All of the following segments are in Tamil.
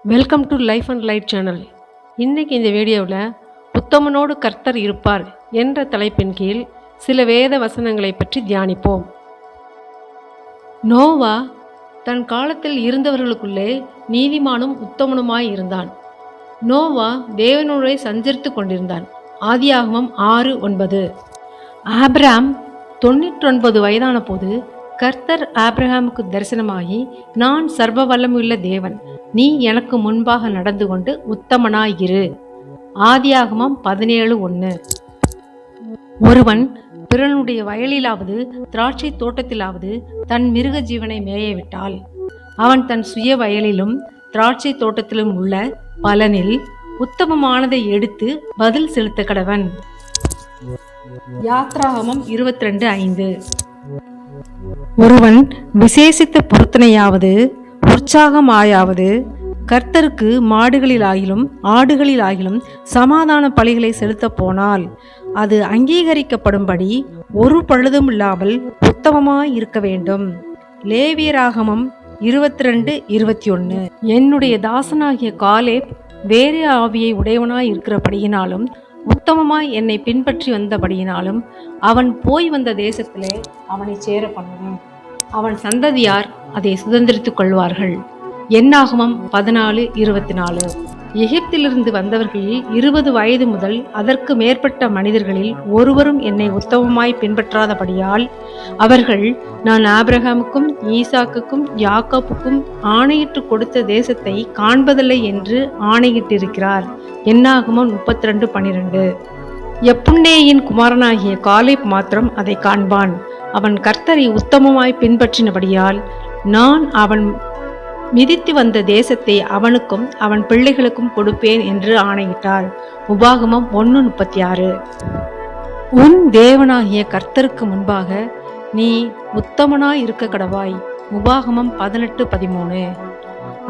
Welcome to life and light channel. இன்றைக்கி இந்த வீடியோவில் உத்தமனோடு கர்த்தர் இருப்பார் என்ற தலைப்பின் கீழ் சில வேத வசனங்களை பற்றி தியானிப்போம். நோவா தன் காலத்தில் இருந்தவர்களுக்குள்ளே நீதிமானும் உத்தமனுமாய் இருந்தான். நோவா தேவனோடு சஞ்சரித்து கொண்டிருந்தான். ஆதியாகமம் 6:9. ஆபிரகாம் 99 வயதான போது கர்த்தர் ஆபிரகாமுக்கு தரிசனமாகி, நான் சர்வ வல்லமையுள்ள தேவன், நீ எனக்கு முன்பாக நடந்து கொண்டு உத்தமனாயிரு. ஆதியாகமம் 17:1. ஒருவன் பிறனுடைய வயலிலாவது திராட்சை தோட்டத்திலாவது தன் மிருக ஜீவனை மேயவிட்டால் அவன் தன் சுய வயலிலும் திராட்சை தோட்டத்திலும் உள்ள பலனில் உத்தமமானதை எடுத்து பதில் செலுத்த கடவன். யாத்ராகமம் 22:5. ஒருவன் விசேஷித்த பொருத்தனையாவது உற்சாகமாயாவது கர்த்தருக்கு மாடுகளிலாகிலும் ஆடுகளிலாகிலும் சமாதான பலிகளை செலுத்த போனால் அது அங்கீகரிக்கப்படும்படி ஒரு பழுதும் இல்லாமல் உத்தமமாய் இருக்க வேண்டும். லேவியராகமம் 22:21. என்னுடைய தாசனாகிய காலேப் வேறு ஆவியை உடையவனாய் இருக்கிறபடியினாலும் உத்தமமாய் என்னை பின்பற்றி வந்தபடியினாலும் அவன் போய் வந்த தேசத்திலே அவனை சேர பண்ணுவேன். அவன் சந்ததியார் அதை சுதந்திரித்துக் கொள்வார்கள். என்னாகமம் 14:24. எகிப்திலிருந்து வந்தவர்களில் 20 வயது முதல் அதற்கு மேற்பட்ட மனிதர்களில் ஒருவரும் என்னை உத்தமமாய் பின்பற்றாதபடியால் அவர்கள் நான் ஆபிரகாமுக்கும் ஈசாக்குக்கும் யாக்கோப்புக்கும் ஆணையிட்டு கொடுத்த தேசத்தை காண்பதில்லை என்று ஆணையிட்டிருக்கிறார். என்னாகமம் 32:12. எப்புன்னேயின் குமாரனாகிய காலேப் மாத்திரம் அதை காண்பான். அவன் கர்த்தரை உத்தமமாய் பின்பற்றினபடியால் நான் அவன் மிதித்து வந்த தேசத்தை அவனுக்கும் அவன் பிள்ளைகளுக்கும் கொடுப்பேன் என்று ஆணையிட்டார். உபாகமம் 1:36. உன் தேவனாகிய கர்த்தருக்கு முன்பாக நீ உத்தமனாய் இருக்க கடவாய். உபாகமம் 18:13.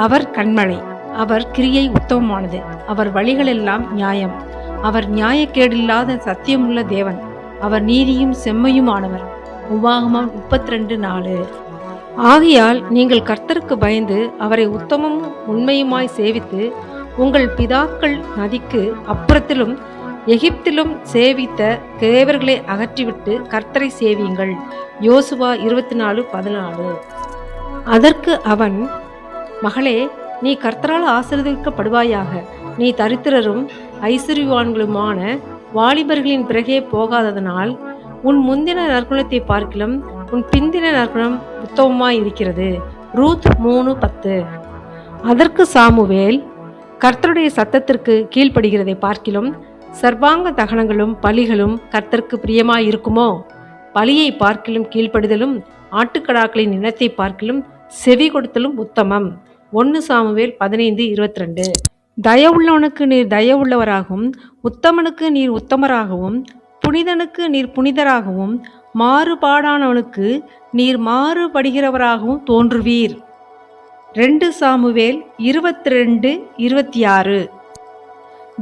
அவர் கன்மலை, அவர் கிரியை உத்தமமானது, அவர் வழிகளெல்லாம் நியாயம், அவர் நியாயக்கேடில்லாத சத்தியமுள்ள தேவன், அவர் நீதியும் செம்மையுமானவர். உபாகமம் 32:4. ஆகையால் நீங்கள் கர்த்தருக்கு பயந்து அவரை உத்தமமும் உண்மையுமாய் சேவித்து உங்கள் பிதாக்கள் நதிக்கு அப்புறத்திலும் எகிப்திலும் சேவித்த தேவர்களை அகற்றிவிட்டு கர்த்தரை சேவியுங்கள். யோசுவா 24:14. அதற்கு அவன், மகளே, நீ கர்த்தரால் ஆசீர்வதிக்கப்படுவாயாக. நீ தரித்திரரும் ஐஸ்வர்யவான்களுமான வாலிபர்களின் பிறகே போகாததனால் உன் முந்தின நற்குணத்தை பார்க்கிலும் உன் பிந்தின நற்குணம் உத்தமமாய் இருக்கிறது. ரூத் 3:10. அதற்கு சாமுவேல், கர்த்தருடைய சத்தத்திற்கு கீழ்ப்படுகிறதை பார்க்கிலும் சர்வாங்க தகனங்களும் பலிகளும் கர்த்தருக்கு பிரியமாய் இருக்குமோ? பலியை பார்க்கிலும் கீழ்ப்படுதலும் ஆட்டுக்கடாக்களின் இனத்தை பார்க்கிலும் செவி கொடுத்தலும் உத்தமம். 1 சாமுவேல் 15:22. தயவுள்ளவனுக்கு நீர் தயவுள்ளவராகவும் உத்தமனுக்கு நீர் உத்தமராகவும் புனிதனுக்கு நீர் புனிதராகவும் மாறுபாடானவனுக்கு நீர் மாறுபடுகிறவராகவும் தோன்றுவீர். 2 சாமுவேல் 22:26.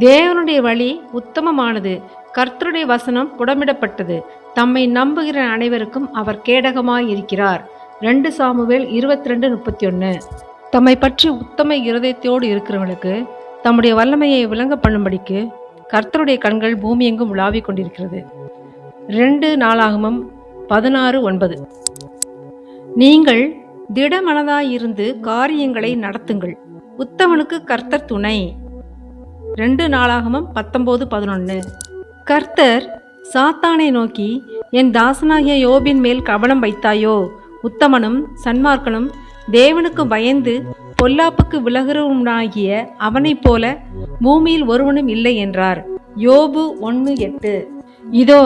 தேவனுடைய வழி உத்தமமானது, கர்த்தருடைய வசனம் புடமிடப்பட்டது, தம்மை நம்புகிற அனைவருக்கும் அவர் கேடகமாய் இருக்கிறார். 2 சாமுவேல் 22:31. தம்மை பற்றி உத்தம இருதயத்தோடு இருக்கிறவர்களுக்கு தம்முடைய வல்லமையை விளங்க பண்ணும்படிக்கு கர்த்தருடைய கண்கள் பூமி எங்கும் உலாவிக் கொண்டிருக்கிறது. 2 நாளாகமம் 16:9. நீங்கள் திடமனதாயிருந்து காரியங்களை நடத்துங்கள், உத்தமனுக்கு கர்த்தர் துணை. 2 நாளாகமம் 19:11. கர்த்தர் சாத்தானை நோக்கி, என் தாசனாகிய யோபின் மேல் கவனம் வைத்தாயோ? உத்தமனும் சன்மார்க்கனும் தேவனுக்கு பயந்து பொல்லாப்புக்கு விலகுறவனாகிய அவனைப் போல பூமியில் ஒருவனும் இல்லை என்றார். யோபு 1:8. இதோ,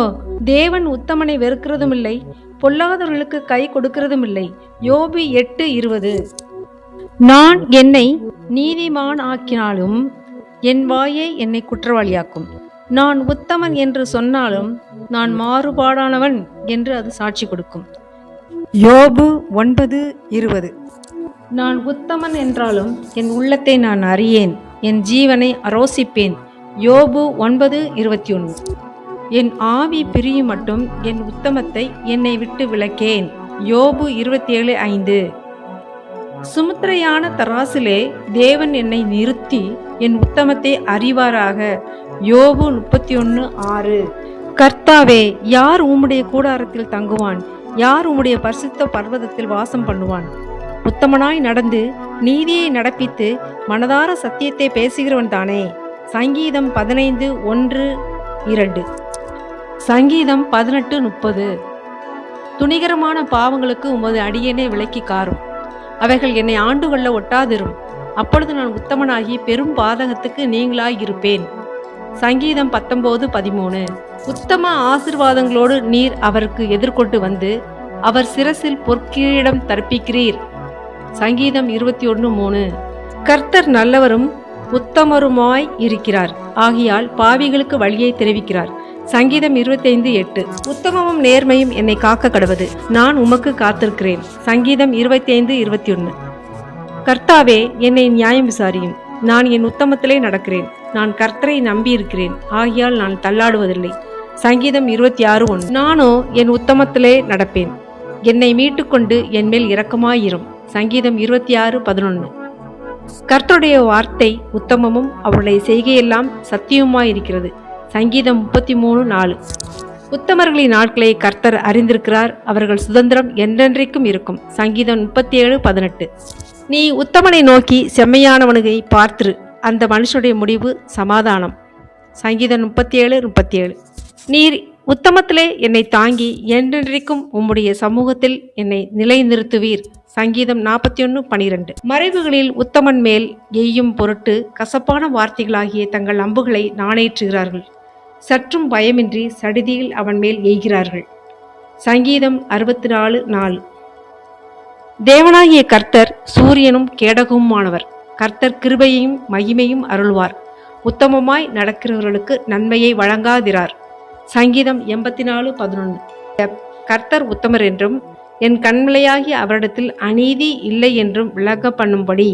தேவன் உத்தமனை வெறுக்கிறதும் இல்லை, பொல்லாதவர்களுக்கு கை கொடுக்கிறதும் இல்லை. யோபு 8:20. நான் என்னை நீதிமான் ஆக்கினாலும் என் வாயே என்னை குற்றவாளியாக்கும். நான் உத்தமன் என்று சொன்னாலும் நான் மாறுபாடானவன் என்று அது சாட்சி கொடுக்கும். யோபு 9:20. நான் உத்தமன் என்றாலும் என் உள்ளத்தை நான் அறியேன், என் ஜீவனை அரோசிப்பேன். யோபு 9:21. என் ஆவி பிரியும் மட்டும் என் உத்தமத்தை என்னை விட்டு விலக்கேன். யோபு 27:5. சுமுத்திரையான தராசிலே தேவன் என்னை நிறுத்தி என் உத்தமத்தை அறிவாராக. யோபு 31:6. கர்த்தாவே, யார் உம்முடைய கூடாரத்தில் தங்குவான்? யார் உம்முடைய பரிசுத்த பர்வதத்தில் வாசம் பண்ணுவான்? உத்தமனாய் நடந்து நீதியை நடப்பித்து மனதார சத்தியத்தை பேசுகிறவன் தானே. சங்கீதம் 15:1-2. சங்கீதம் 18:30. துணிகரமான பாவங்களுக்கு உமது அடியேனை விலக்கி காரும். அவைகள் என்னை ஆண்டு கொள்ள ஒட்டாதிரும். அப்பொழுது நான் உத்தமனாகி பெரும் பாதகத்துக்கு நீங்களாயிருப்பேன். சங்கீதம் 19:13. உத்தம ஆசீர்வாதங்களோடு நீர் அவருக்கு எதிர்கொண்டு வந்து அவர் சிரசில் பொற்கிரீடம் தரிப்பிக்கிறீர். சங்கீதம் 21:3. கர்த்தர் நல்லவரும் உத்தமருமாய் இருக்கிறார், ஆகையால் பாவிகளுக்கு வழியை தெரிவிக்கிறார். சங்கீதம் 25:8. உத்தமமும் நேர்மையும் என்னை காக்க கடவது, நான் உமக்கு காத்திருக்கிறேன். சங்கீதம் 25:21. கர்த்தாவே, என்னை நியாயம் விசாரியும், நான் என் உத்தமத்திலே நடக்கிறேன். நான் கர்த்தரை நம்பியிருக்கிறேன், ஆகையால் நான் தள்ளாடுவதில்லை. சங்கீதம் 26:1. நானோ என் உத்தமத்திலே நடப்பேன், என்னை மீட்டுக்கொண்டு என் மேல் இரக்கமாயிரும். சங்கீதம் 26:11. கர்த்தருடைய வார்த்தை உத்தமமும் அவருடைய செய்கையெல்லாம் சத்தியமாயிருக்கிறது. சங்கீதம் 33:4. உத்தமர்களின் நாட்களை கர்த்தர் அறிந்திருக்கிறார், அவர்கள் சுதந்திரம் என்றென்றைக்கும் இருக்கும். சங்கீதம் 37:18. நீ உத்தமனை நோக்கி செம்மையானவனுகை பார்த்திரு, அந்த மனுஷனுடைய முடிவு சமாதானம். சங்கீதம் 37:37. நீர் உத்தமத்திலே என்னை தாங்கி என்றென்றைக்கும் உம்முடைய சமூகத்தில் என்னை நிலைநிறுத்துவீர். சங்கீதம் 41:12. மறைவுகளில் உத்தமன் மேல் எய்யும் பொருட்டு கசப்பான வார்த்தைகளாகிய தங்கள் அம்புகளை நாணேற்றுகிறார்கள். சற்றும் பயமின்றி சடிதியில் அவன் மேல் எய்கிறார்கள். சங்கீதம் 64:4. தேவனாகிய கர்த்தர் சூரியனும் கேடகமுமானவர். கர்த்தர் கிருபையையும் மகிமையும் அருள்வார். உத்தமமாய் நடக்கிறவர்களுக்கு நன்மையை வழங்காதிரார். சங்கீதம் 84:11. கர்த்தர் உத்தமர் என்றும் என் கண்மலையாகிய அவரிடத்தில் அநீதி இல்லை என்றும் விளங்க பண்ணும்படி.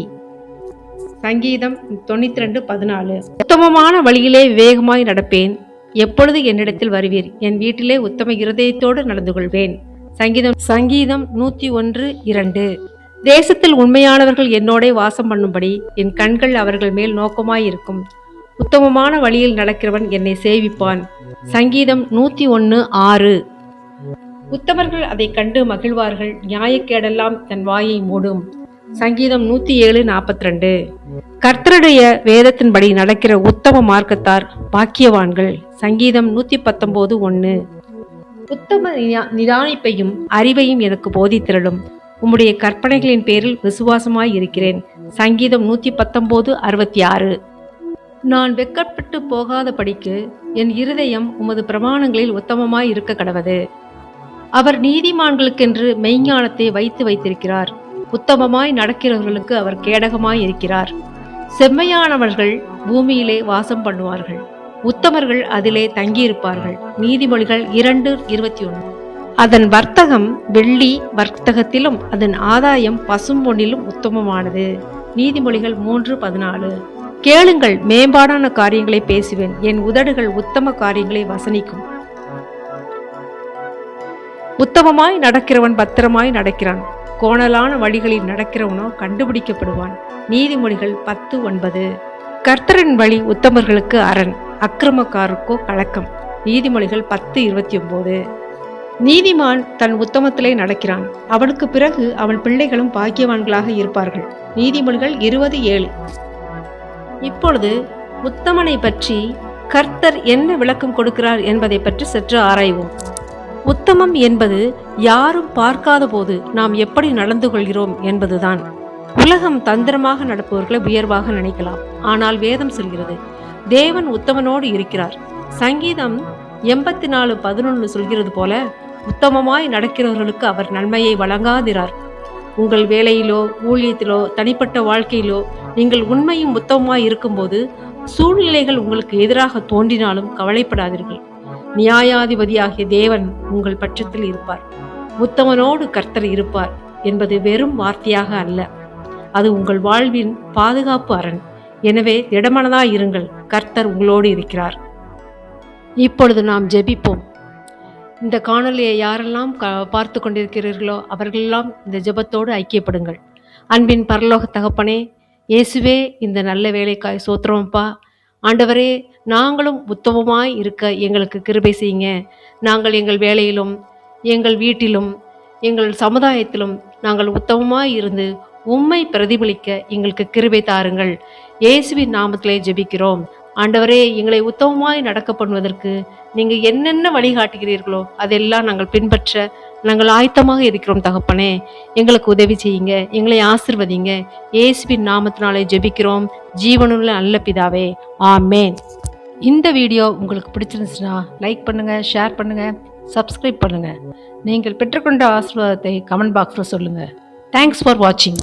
சங்கீதம் 92:14. உத்தமமான வழியிலே விவேகமாய் நடப்பேன், எப்பொழுது என்னிடத்தில் வருவீர்? என் வீட்டிலே உத்தம இருதயத்தோடு நடந்து கொள்வேன். சங்கீதம் 101:2. தேசத்தில் உண்மையானவர்கள் என்னோட வாசம் பண்ணும்படி என் கண்கள் அவர்கள் மேல் நோக்கமாயிருக்கும். உத்தமமான வழியில் நடக்கிறவன் என்னை சேவிப்பான். சங்கீதம் 101:6. உத்தமர்கள் அதை கண்டு மகிழ்வார்கள், நியாயக்கேடெல்லாம் தன் வாயை மூடும். சங்கீதம் 107:42. கர்த்தருடைய வேதத்தின்படி நடக்கிற உத்தம மார்க்கத்தார் பாக்கியவான்கள். சங்கீதம் 119:1. உத்தம நிதானிப்பையும் அறிவையும் எனக்கு போதித்திரளும், உம்முடைய கற்பனைகளின் பேரில் விசுவாசமாய் இருக்கிறேன். சங்கீதம் 119:66. நான் வெட்கப்பட்டு போகாத படிக்கு என் இருதயம் உமது பிரமாணங்களில் உத்தமமாய் இருக்க கடவது. அவர் நீதிமான்களுக்கென்று மெய்ஞானத்தை வைத்திருக்கிறார். உத்தமமாய் நடக்கிறவர்களுக்கு அவர் கேடகமாய் இருக்கிறார். செம்மையானவர்கள் பூமியிலே வாசம் பண்ணுவார்கள், உத்தமர்கள் அதிலே தங்கியிருப்பார்கள். நீதிமொழிகள் 2:21. அதன் வர்த்தகம் வெள்ளி வர்த்தகத்திலும் அதன் ஆதாயம் பசும் பொன்னிலும் உத்தமமானது. நீதிமொழிகள் 3:14. கேளுங்கள், மேம்பாடான காரியங்களை பேசுவேன், என் உதடுகள் உத்தம காரியங்களை வசனிக்கும். உத்தமமாய் நடக்கிறவன் பத்திரமாய் நடக்கிறான், கோணலான வழிகளில் நடக்கிறவனோ கண்டுபிடிக்கப்படுவான். நீதிமொழிகள் 10:9. கர்த்தரின் வழி உத்தமர்களுக்கு அரண், அக்கிரமக்காருக்கோ கலக்கம். நீதிமொழிகள் 10:29. நீதிமான் தன் உத்தமத்திலே நடக்கிறான், அவனுக்கு பிறகு அவன் பிள்ளைகளும் பாக்கியவான்களாக இருப்பார்கள். நீதிமொழிகள் 20:7. இப்பொழுது உத்தமனை பற்றி கர்த்தர் என்ன விளக்கம் கொடுக்கிறார் என்பதை பற்றி சற்று ஆராய்வோம். உத்தமம் என்பது யாரும் பார்க்காத போது நாம் எப்படி நடந்து கொள்கிறோம் என்பதுதான். உலகம் தந்திரமாக நடப்பவர்களை உயர்வாக நினைக்கலாம், ஆனால் வேதம் சொல்கிறது தேவன் உத்தமனோடு இருக்கிறார். சங்கீதம் 84:11 சொல்கிறது போல, உத்தமமாய் நடக்கிறவர்களுக்கு அவர் நன்மையை வழங்காதிரார். உங்கள் வேலையிலோ ஊழியத்திலோ தனிப்பட்ட வாழ்க்கையிலோ நீங்கள் உண்மையும் உத்தமமாய் இருக்கும்போது சூழ்நிலைகள் உங்களுக்கு எதிராக தோன்றினாலும் கவலைப்படாதீர்கள். நியாயாதிபதியாகிய தேவன் உங்கள் பட்சத்தில் இருப்பார். உத்தமனோடு கர்த்தர் இருப்பார் என்பது வெறும் வார்த்தையாக அல்ல, அது உங்கள் வாழ்வின் பாதுகாப்பு அரண். எனவே திடமனதாய் இருங்கள், கர்த்தர் உங்களோடு இருக்கிறார். இப்பொழுது நாம் ஜெபிப்போம். இந்த காணொலியை யாரெல்லாம் பார்த்து கொண்டிருக்கிறீர்களோ அவர்களெல்லாம் இந்த ஜெபத்தோடு ஐக்கியப்படுங்கள். அன்பின் பரலோக தகப்பனே, இயேசுவே, இந்த நல்ல வேலைக்காய் சோத்திரமப்பா. ஆண்டவரே, நாங்களும் உத்தமமாய் இருக்க எங்களுக்கு கிருபை செய்யுங்க. நாங்கள் எங்கள் வேலையிலும், எங்கள் வீட்டிலும், எங்கள் சமுதாயத்திலும் நாங்கள் உத்தமமாய் இருந்து உம்மை பிரதிபலிக்க எங்களுக்கு கிருபை தாருங்கள். இயேசுவின் நாமத்திலே ஜெபிக்கிறோம். ஆண்டவரே, எங்களை உத்தமமாய் நடக்க பண்ணுவதற்கு நீங்கள் என்னென்ன வழிகாட்டுகிறீர்களோ அதெல்லாம் நாங்கள் பின்பற்ற நாங்கள் ஆயத்தமாக இருக்கிறோம் தகப்பனே. எங்களுக்கு உதவி செய்யுங்க, எங்களை ஆசிர்வதிங்க. இயேசுவின் நாமத்தினாலே ஜெபிக்கிறோம் ஜீவனுள்ள நல்ல பிதாவே, ஆமேன். இந்த வீடியோ உங்களுக்கு பிடிச்சிருந்துச்சுன்னா லைக் பண்ணுங்க, ஷேர் பண்ணுங்க, சப்ஸ்கிரைப் பண்ணுங்க. நீங்கள் பெற்றுக்கொண்ட ஆசீர்வாதத்தை கமெண்ட் பாக்ஸில் சொல்லுங்க. தேங்க்ஸ் ஃபார் வாட்சிங்.